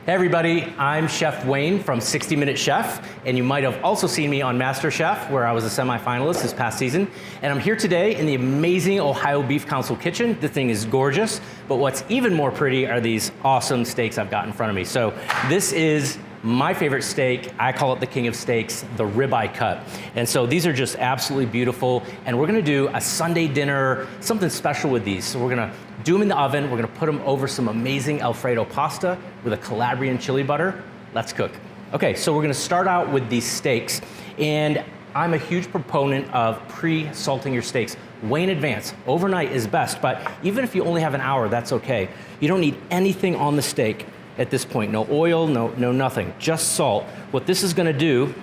Hey everybody, I'm Chef Wayne from 60 Minute Chef, and you might have also seen me on MasterChef, where I was a semi-finalist this past season. And I'm here today in the amazing Ohio Beef Council kitchen. The thing is gorgeous, but what's even more pretty are these awesome steaks I've got in front of me. So this is my favorite steak. I call it the king of steaks, the ribeye cut. And so these are just absolutely beautiful. And we're gonna do a Sunday dinner, something special with these. So we're gonna do them in the oven. We're gonna put them over some amazing Alfredo pasta with a Calabrian chili butter. Let's cook. Okay, so we're gonna start out with these steaks. And I'm a huge proponent of pre-salting your steaks way in advance. Overnight is best, but even if you only have an hour, that's okay. You don't need anything on the steak at this point. No oil, no nothing, just salt. What this is gonna do,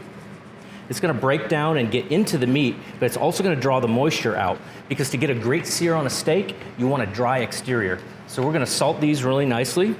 it's gonna break down and get into the meat, but it's also gonna draw the moisture out, because to get a great sear on a steak, you want a dry exterior. So we're gonna salt these really nicely.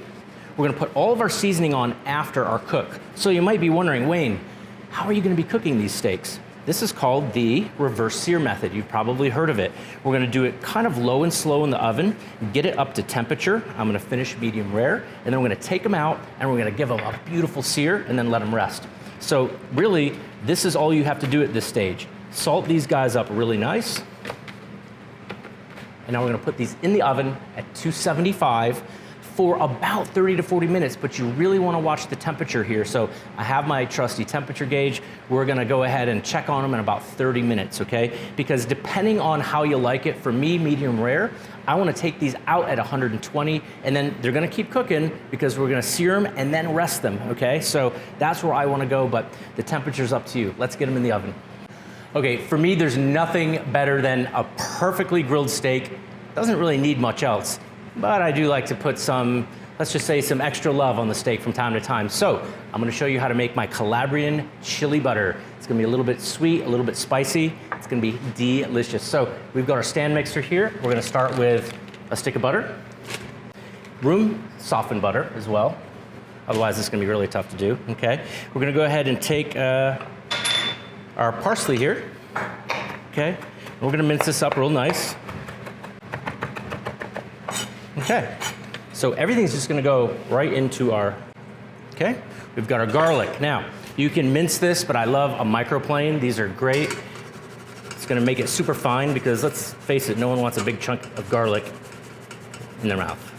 We're gonna put all of our seasoning on after our cook. So you might be wondering, Wayne, how are you gonna be cooking these steaks? This is called the reverse-sear method. You've probably heard of it. We're gonna do it kind of low and slow in the oven, get it up to temperature. I'm gonna finish medium rare, and then we're gonna take them out and we're gonna give them a beautiful sear and then let them rest. So really, this is all you have to do at this stage. Salt these guys up really nice. And now we're gonna put these in the oven at 275 for about 30 to 40 minutes, but you really wanna watch the temperature here. So I have my trusty temperature gauge. We're gonna go ahead and check on them in about 30 minutes, okay? Because depending on how you like it, for me, medium rare, I wanna take these out at 120, and then they're gonna keep cooking because we're gonna sear them and then rest them, okay? So that's where I wanna go, but the temperature's up to you. Let's get them in the oven. Okay, for me, there's nothing better than a perfectly grilled steak. Doesn't really need much else. But I do like to put some, let's just say some extra love on the steak from time to time. So I'm gonna show you how to make my Calabrian chili butter. It's gonna be a little bit sweet, a little bit spicy. It's gonna be delicious. So we've got our stand mixer here. We're gonna start with a stick of butter. Room softened butter as well. Otherwise it's gonna be really tough to do, okay? We're gonna go ahead and take our parsley here, okay? And we're gonna mince this up real nice. Okay, so everything's just gonna go right into our, okay? We've got our garlic. Now, you can mince this, but I love a microplane. These are great. It's gonna make it super fine because let's face it, no one wants a big chunk of garlic in their mouth.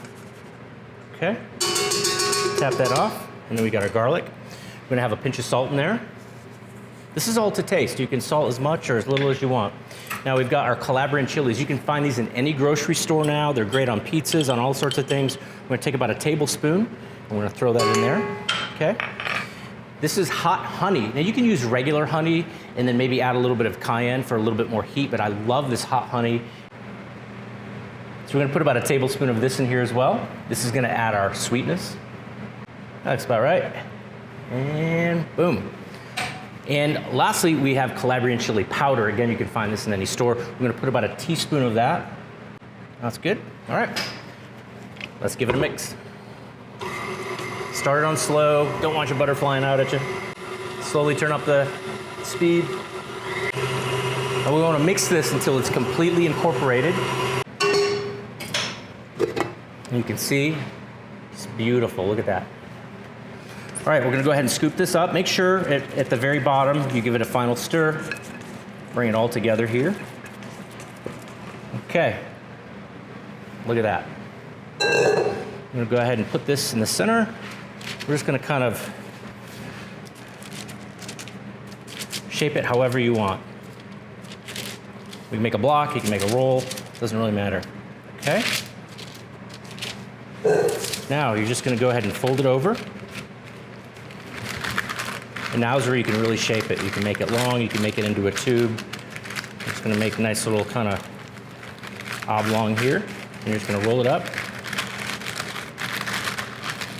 Okay, tap that off, and then we got our garlic. We're gonna have a pinch of salt in there. This is all to taste. You can salt as much or as little as you want. Now we've got our Calabrian chilies. You can find these in any grocery store now. They're great on pizzas, on all sorts of things. We're gonna take about a tablespoon, and we're gonna throw that in there, okay? This is hot honey. Now you can use regular honey and then maybe add a little bit of cayenne for a little bit more heat, but I love this hot honey. So we're gonna put about a tablespoon of this in here as well. This is gonna add our sweetness. That's about right. And boom. And lastly, we have Calabrian chili powder. Again, you can find this in any store. We're gonna put about a teaspoon of that. That's good. All right, let's give it a mix. Start it on slow. Don't want your butter flying out at you. Slowly turn up the speed. And we wanna mix this until it's completely incorporated. And you can see, it's beautiful, look at that. All right, we're gonna go ahead and scoop this up. Make sure at the very bottom, you give it a final stir. Bring it all together here. Okay, look at that. I'm gonna go ahead and put this in the center. We're just gonna kind of shape it however you want. We can make a block, you can make a roll, doesn't really matter, okay? Now, you're just gonna go ahead and fold it over. And now's where you can really shape it. You can make it long, you can make it into a tube. I'm just gonna make a nice little kind of oblong here. And you're just gonna roll it up.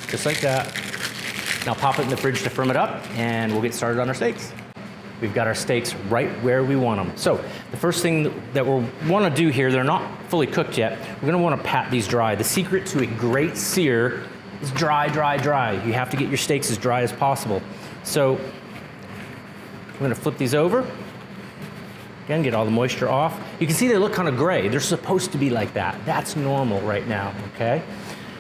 Just like that. Now pop it in the fridge to firm it up, and we'll get started on our steaks. We've got our steaks right where we want them. So the first thing that we'll wanna do here, they're not fully cooked yet, we're gonna wanna pat these dry. The secret to a great sear is dry, dry, dry. You have to get your steaks as dry as possible. So I'm gonna flip these over. Again, get all the moisture off. You can see they look kind of gray. They're supposed to be like that. That's normal right now, okay?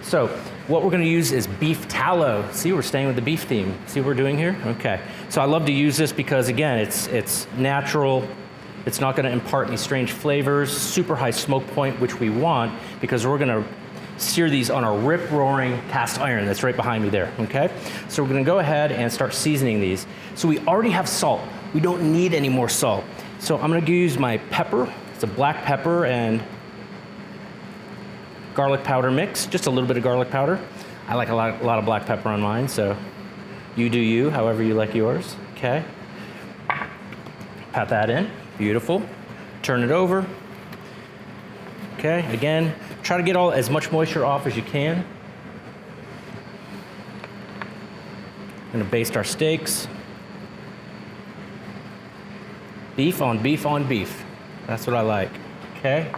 So What we're gonna use is beef tallow. See, we're staying with the beef theme. See what we're doing here? Okay. So I love to use this because again, it's natural. It's not gonna impart any strange flavors, super high smoke point, which we want because we're gonna sear these on a rip-roaring cast iron that's right behind me there, okay? So we're gonna go ahead and start seasoning these. So we already have salt. We don't need any more salt. So I'm gonna use my pepper. It's a black pepper and garlic powder mix, just a little bit of garlic powder. I like a lot of black pepper on mine, so you do you, however you like yours, okay? Pat that in, beautiful. Turn it over. Okay, again, try to get as much moisture off as you can. I'm gonna baste our steaks. Beef on beef on beef. That's what I like, okay?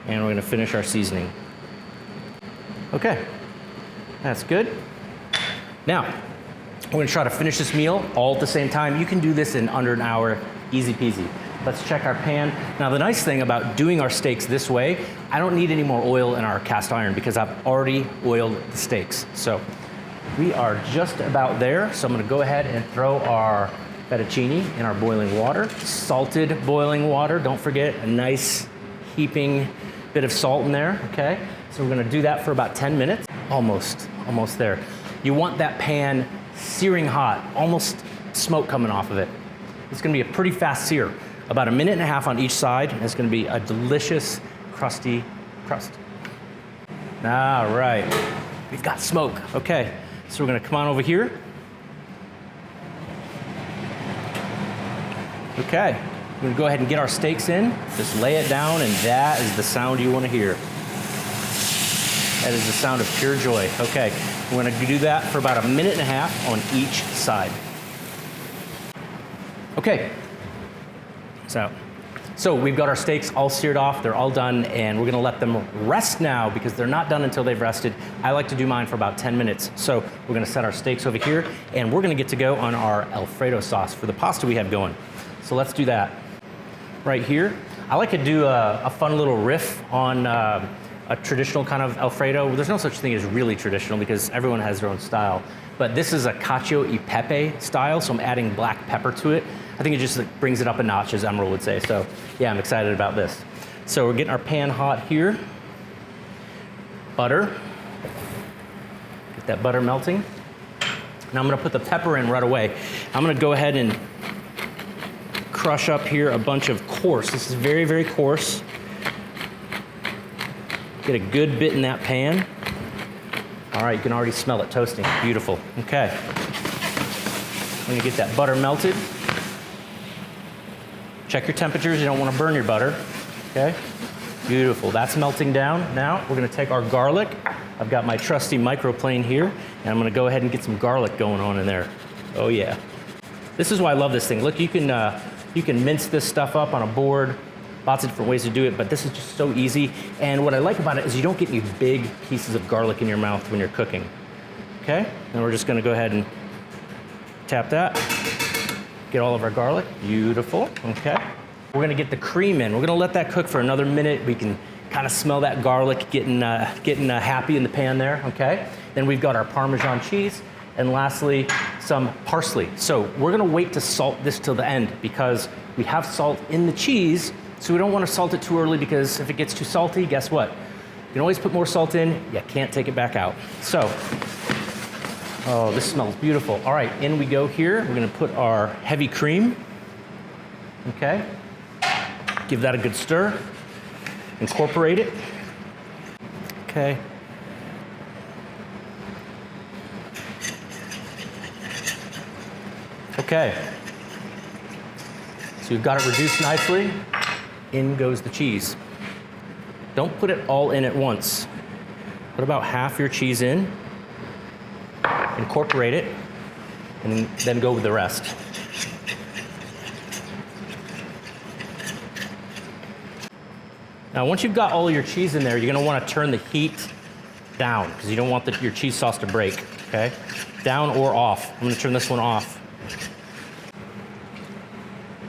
And we're gonna finish our seasoning. Okay, that's good. Now, we're gonna try to finish this meal all at the same time. You can do this in under an hour, easy peasy. Let's check our pan. Now the nice thing about doing our steaks this way, I don't need any more oil in our cast iron because I've already oiled the steaks. So we are just about there. So I'm gonna go ahead and throw our fettuccine in our boiling water, salted boiling water. Don't forget a nice heaping bit of salt in there, okay? So we're gonna do that for about 10 minutes. Almost there. You want that pan searing hot, almost smoke coming off of it. It's gonna be a pretty fast sear. About 1.5 minutes on each side, and it's gonna be a delicious, crusty crust. All right, we've got smoke. Okay, so we're gonna come on over here. Okay, we're gonna go ahead and get our steaks in. Just lay it down, and that is the sound you wanna hear. That is the sound of pure joy. Okay, we're gonna do that for about 1.5 minutes on each side. Okay. So we've got our steaks all seared off, they're all done, and we're gonna let them rest now because they're not done until they've rested. I like to do mine for about 10 minutes. So we're gonna set our steaks over here, and we're gonna get to go on our Alfredo sauce for the pasta we have going. So let's do that. Right here, I like to do a fun little riff on a traditional kind of Alfredo. There's no such thing as really traditional because everyone has their own style. But this is a cacio e pepe style, so I'm adding black pepper to it. I think it just brings it up a notch, as Emerald would say. So yeah, I'm excited about this. So we're getting our pan hot here. Butter. Get that butter melting. Now I'm gonna put the pepper in right away. I'm gonna go ahead and crush up here a bunch of coarse. This is very, very coarse. Get a good bit in that pan. All right, you can already smell it toasting. Beautiful. Okay. I'm gonna get that butter melted. Check your temperatures, you don't want to burn your butter, okay? Beautiful, that's melting down. Now we're gonna take our garlic. I've got my trusty microplane here, and I'm gonna go ahead and get some garlic going on in there. Oh yeah. This is why I love this thing. Look, you can mince this stuff up on a board, lots of different ways to do it, but this is just so easy. And what I like about it is you don't get any big pieces of garlic in your mouth when you're cooking, okay? Then we're just gonna go ahead and tap that. Get all of our garlic, beautiful, okay. We're gonna get the cream in. We're gonna let that cook for another minute. We can kind of smell that garlic getting happy in the pan there, okay. Then we've got our Parmesan cheese, and lastly, some parsley. So we're gonna wait to salt this till the end because we have salt in the cheese, so we don't wanna salt it too early because if it gets too salty, guess what? You can always put more salt in, you can't take it back out. So, oh, this smells beautiful. All right, in we go here. We're gonna put our heavy cream, okay? Give that a good stir. Incorporate it, okay? Okay. So you've got it reduced nicely. In goes the cheese. Don't put it all in at once. Put about half your cheese in. Incorporate it, and then go with the rest. Now, once you've got all your cheese in there, you're gonna wanna turn the heat down because you don't want your cheese sauce to break, okay? Down or off. I'm gonna turn this one off.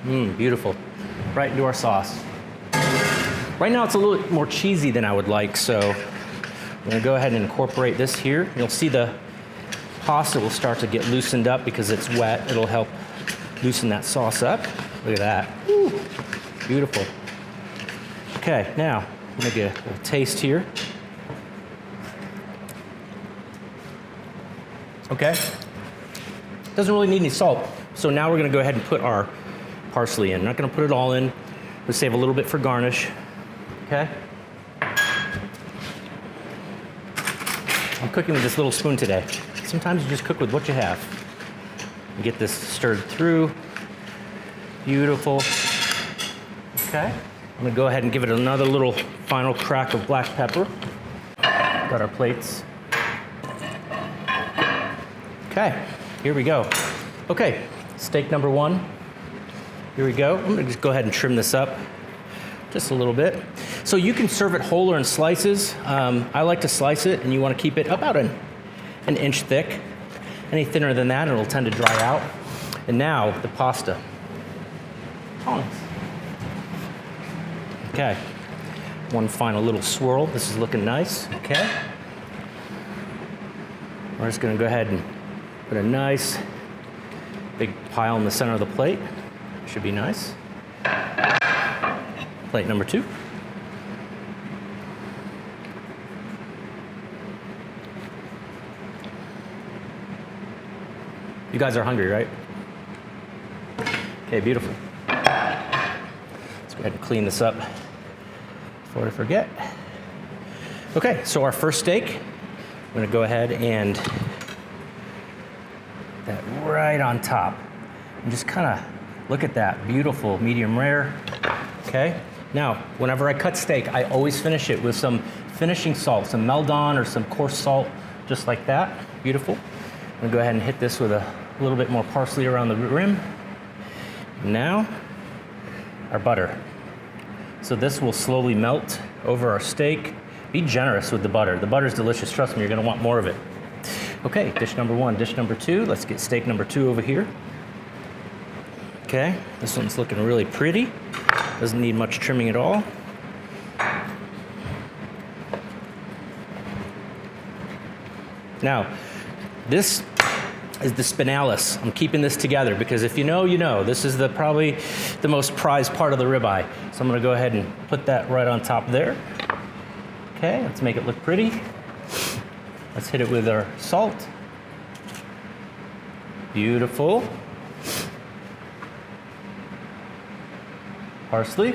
Beautiful. Right into our sauce. Right now it's a little more cheesy than I would like, so I'm gonna go ahead and incorporate this here. You'll see the pasta will start to get loosened up because it's wet. It'll help loosen that sauce up. Look at that. Woo, beautiful. Okay, now I'm gonna get a little taste here. Okay, doesn't really need any salt. So now we're gonna go ahead and put our parsley in. I'm not gonna put it all in. We'll save a little bit for garnish, okay? I'm cooking with this little spoon today. Sometimes you just cook with what you have. You get this stirred through. Beautiful. Okay, I'm gonna go ahead and give it another little final crack of black pepper. Got our plates. Okay, here we go. Okay, steak number one. Here we go. I'm gonna just go ahead and trim this up just a little bit. So you can serve it whole or in slices. I like to slice it, and you want to keep it about an inch thick. Any thinner than that, it'll tend to dry out. And now the pasta. Tongs. Okay, one final little swirl. This is looking nice, okay? We're just gonna go ahead and put a nice big pile in the center of the plate. Should be nice. Plate number two. You guys are hungry, right? Okay, beautiful. Let's go ahead and clean this up before I forget. Okay, so our first steak, I'm gonna go ahead and that right on top. And just kind of look at that, beautiful, medium rare, okay? Now, whenever I cut steak, I always finish it with some finishing salt, some Meldon or some coarse salt, just like that, beautiful. I'm gonna go ahead and hit this with a little bit more parsley around the rim. Now, our butter. So this will slowly melt over our steak. Be generous with the butter. The butter's delicious, trust me, you're gonna want more of it. Okay, dish number one, dish number two. Let's get steak number two over here. Okay, this one's looking really pretty. Doesn't need much trimming at all. Now, this is the spinalis. I'm keeping this together because if you know, you know. This is probably the most prized part of the ribeye. So I'm gonna go ahead and put that right on top there. Okay, let's make it look pretty. Let's hit it with our salt. Beautiful. Parsley.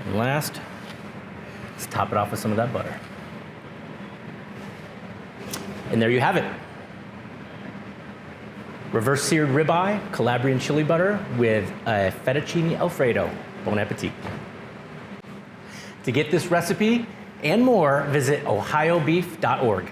And last, let's top it off with some of that butter. And there you have it. Reverse-seared ribeye, Calabrian chili butter with a Fettuccine Alfredo. Bon appetit. To get this recipe and more, visit ohiobeef.org.